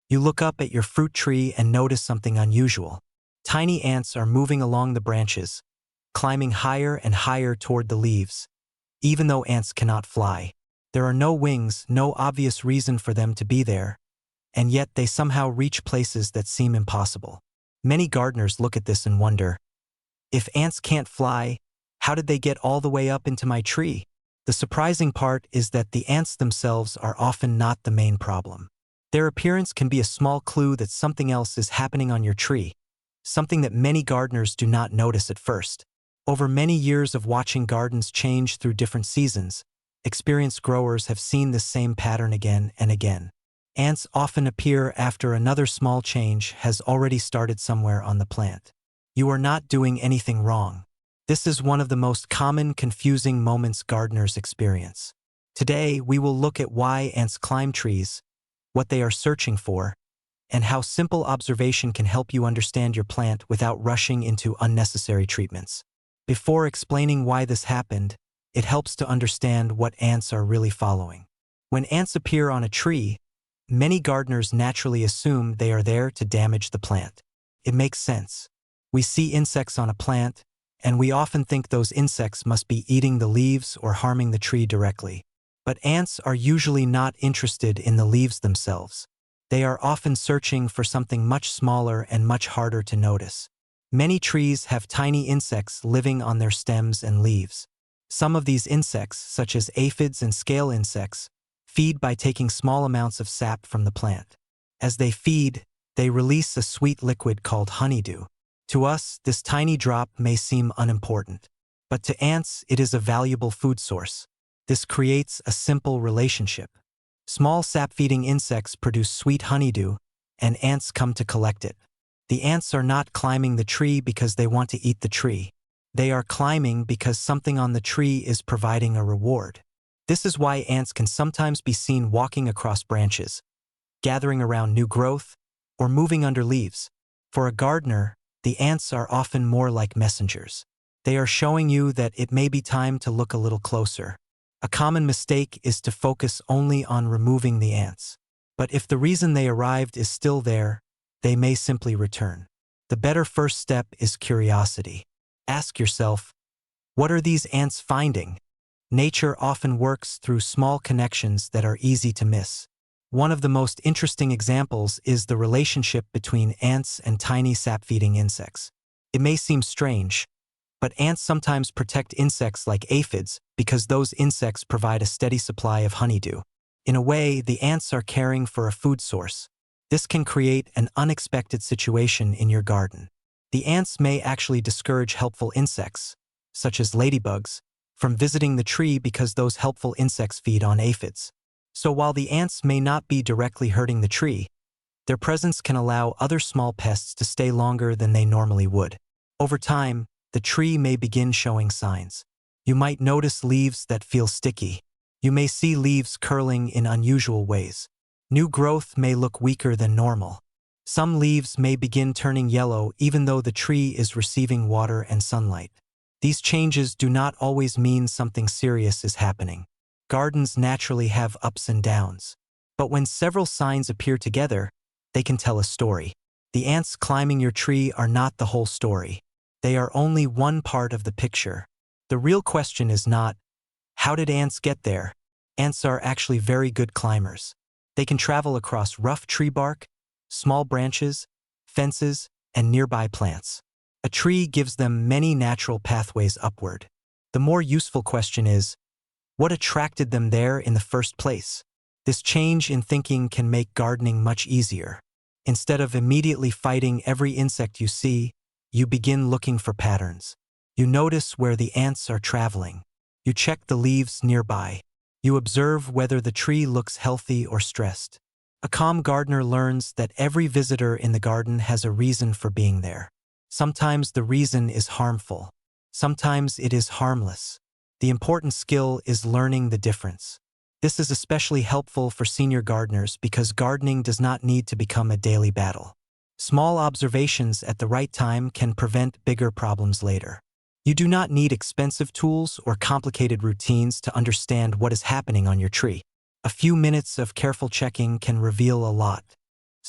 You look up at your fruit tree and notice something unusual. Tiny ants are moving along the branches, climbing higher and higher toward the leaves. Even though ants cannot fly, there are no wings, no obvious reason for them to be there, and yet they somehow reach places that seem impossible. Many gardeners look at this and wonder, if ants can't fly, how did they get all the way up into my tree? The surprising part is that the ants themselves are often not the main problem. Their appearance can be a small clue that something else is happening on your tree, something that many gardeners do not notice at first. Over many years of watching gardens change through different seasons, experienced growers have seen this same pattern again and again. Ants often appear after another small change has already started somewhere on the plant. You are not doing anything wrong. This is one of the most common confusing moments gardeners experience. Today, we will look at why ants climb trees, what they are searching for, and how simple observation can help you understand your plant without rushing into unnecessary treatments. Before explaining why this happened, it helps to understand what ants are really following. When ants appear on a tree, many gardeners naturally assume they are there to damage the plant. It makes sense. We see insects on a plant, and we often think those insects must be eating the leaves or harming the tree directly. But ants are usually not interested in the leaves themselves. They are often searching for something much smaller and much harder to notice. Many trees have tiny insects living on their stems and leaves. Some of these insects, such as aphids and scale insects, feed by taking small amounts of sap from the plant. As they feed, they release a sweet liquid called honeydew. To us, this tiny drop may seem unimportant, but to ants, it is a valuable food source. This creates a simple relationship. Small sap-feeding insects produce sweet honeydew, and ants come to collect it. The ants are not climbing the tree because they want to eat the tree. They are climbing because something on the tree is providing a reward. This is why ants can sometimes be seen walking across branches, gathering around new growth, or moving under leaves. For a gardener, the ants are often more like messengers. They are showing you that it may be time to look a little closer. A common mistake is to focus only on removing the ants. But if the reason they arrived is still there, they may simply return. The better first step is curiosity. Ask yourself, what are these ants finding? Nature often works through small connections that are easy to miss. One of the most interesting examples is the relationship between ants and tiny sap-feeding insects. It may seem strange, but ants sometimes protect insects like aphids because those insects provide a steady supply of honeydew. In a way, the ants are caring for a food source. This can create an unexpected situation in your garden. The ants may actually discourage helpful insects, such as ladybugs, from visiting the tree because those helpful insects feed on aphids. So while the ants may not be directly hurting the tree, their presence can allow other small pests to stay longer than they normally would. Over time, the tree may begin showing signs. You might notice leaves that feel sticky. You may see leaves curling in unusual ways. New growth may look weaker than normal. Some leaves may begin turning yellow even though the tree is receiving water and sunlight. These changes do not always mean something serious is happening. Gardens naturally have ups and downs. But when several signs appear together, they can tell a story. The ants climbing your tree are not the whole story. They are only one part of the picture. The real question is not, how did ants get there? Ants are actually very good climbers. They can travel across rough tree bark, small branches, fences, and nearby plants. A tree gives them many natural pathways upward. The more useful question is, what attracted them there in the first place? This change in thinking can make gardening much easier. Instead of immediately fighting every insect you see, you begin looking for patterns. You notice where the ants are traveling. You check the leaves nearby. You observe whether the tree looks healthy or stressed. A calm gardener learns that every visitor in the garden has a reason for being there. Sometimes the reason is harmful. Sometimes it is harmless. The important skill is learning the difference. This is especially helpful for senior gardeners because gardening does not need to become a daily battle. Small observations at the right time can prevent bigger problems later. You do not need expensive tools or complicated routines to understand what is happening on your tree. A few minutes of careful checking can reveal a lot.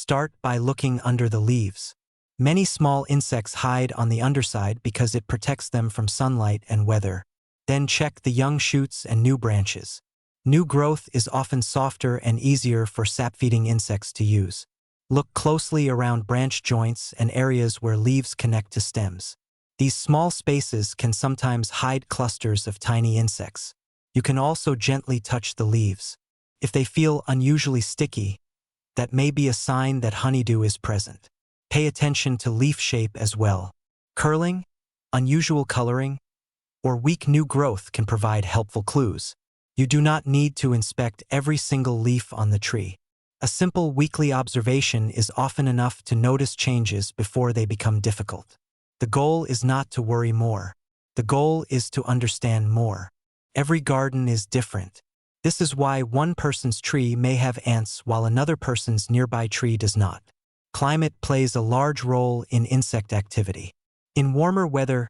Start by looking under the leaves. Many small insects hide on the underside because it protects them from sunlight and weather. Then check the young shoots and new branches. New growth is often softer and easier for sap-feeding insects to use. Look closely around branch joints and areas where leaves connect to stems. These small spaces can sometimes hide clusters of tiny insects. You can also gently touch the leaves. If they feel unusually sticky, that may be a sign that honeydew is present. Pay attention to leaf shape as well. Curling, unusual coloring, or weak new growth can provide helpful clues. You do not need to inspect every single leaf on the tree. A simple weekly observation is often enough to notice changes before they become difficult. The goal is not to worry more. The goal is to understand more. Every garden is different. This is why one person's tree may have ants while another person's nearby tree does not. Climate plays a large role in insect activity. In warmer weather,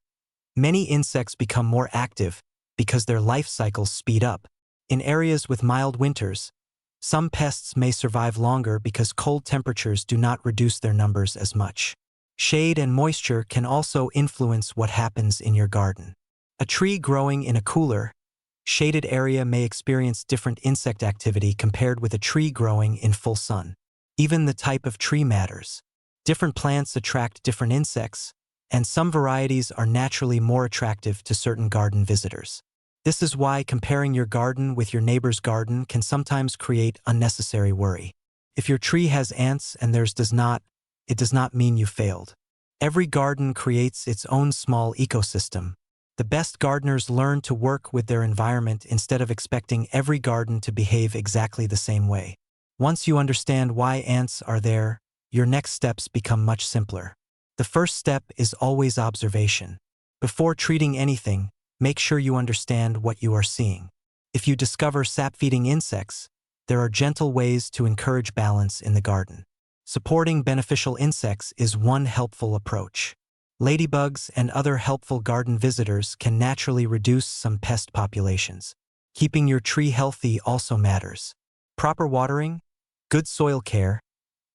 many insects become more active because their life cycles speed up. In areas with mild winters, some pests may survive longer because cold temperatures do not reduce their numbers as much. Shade and moisture can also influence what happens in your garden. A tree growing in a cooler, shaded area may experience different insect activity compared with a tree growing in full sun. Even the type of tree matters. Different plants attract different insects, and some varieties are naturally more attractive to certain garden visitors. This is why comparing your garden with your neighbor's garden can sometimes create unnecessary worry. If your tree has ants and theirs does not, it does not mean you failed. Every garden creates its own small ecosystem. The best gardeners learn to work with their environment instead of expecting every garden to behave exactly the same way. Once you understand why ants are there, your next steps become much simpler. The first step is always observation. Before treating anything, make sure you understand what you are seeing. If you discover sap-feeding insects, there are gentle ways to encourage balance in the garden. Supporting beneficial insects is one helpful approach. Ladybugs and other helpful garden visitors can naturally reduce some pest populations. Keeping your tree healthy also matters. Proper watering, good soil care,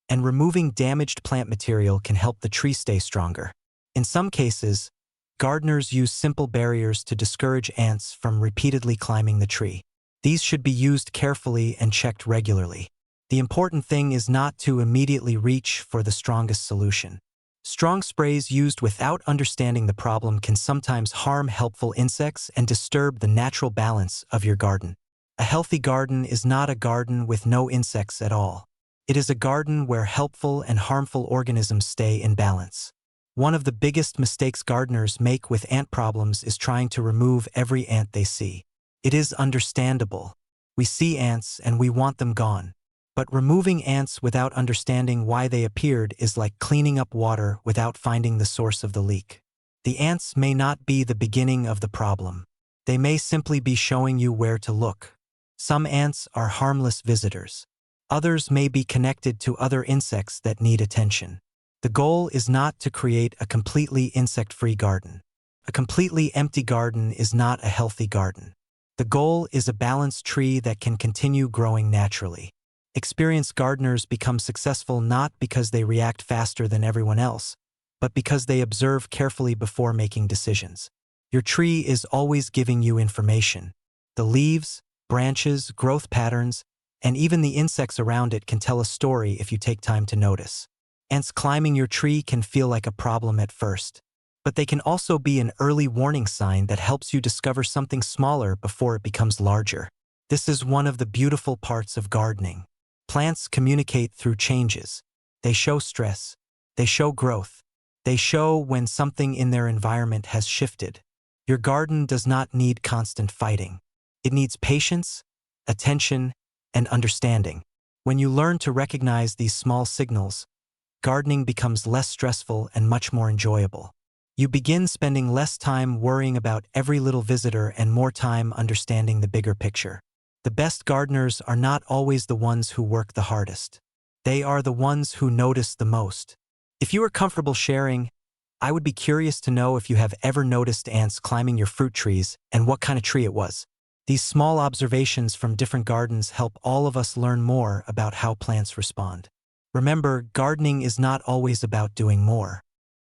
and removing damaged plant material can help the tree stay stronger. In some cases, gardeners use simple barriers to discourage ants from repeatedly climbing the tree. These should be used carefully and checked regularly. The important thing is not to immediately reach for the strongest solution. Strong sprays used without understanding the problem can sometimes harm helpful insects and disturb the natural balance of your garden. A healthy garden is not a garden with no insects at all. It is a garden where helpful and harmful organisms stay in balance. One of the biggest mistakes gardeners make with ant problems is trying to remove every ant they see. It is understandable. We see ants and we want them gone. But removing ants without understanding why they appeared is like cleaning up water without finding the source of the leak. The ants may not be the beginning of the problem. They may simply be showing you where to look. Some ants are harmless visitors. Others may be connected to other insects that need attention. The goal is not to create a completely insect-free garden. A completely empty garden is not a healthy garden. The goal is a balanced tree that can continue growing naturally. Experienced gardeners become successful not because they react faster than everyone else, but because they observe carefully before making decisions. Your tree is always giving you information. The leaves, branches, growth patterns, and even the insects around it can tell a story if you take time to notice. Ants climbing your tree can feel like a problem at first, but they can also be an early warning sign that helps you discover something smaller before it becomes larger. This is one of the beautiful parts of gardening. Plants communicate through changes. They show stress. They show growth. They show when something in their environment has shifted. Your garden does not need constant fighting. It needs patience, attention, and understanding. When you learn to recognize these small signals, gardening becomes less stressful and much more enjoyable. You begin spending less time worrying about every little visitor and more time understanding the bigger picture. The best gardeners are not always the ones who work the hardest. They are the ones who notice the most. If you are comfortable sharing, I would be curious to know if you have ever noticed ants climbing your fruit trees and what kind of tree it was. These small observations from different gardens help all of us learn more about how plants respond. Remember, gardening is not always about doing more.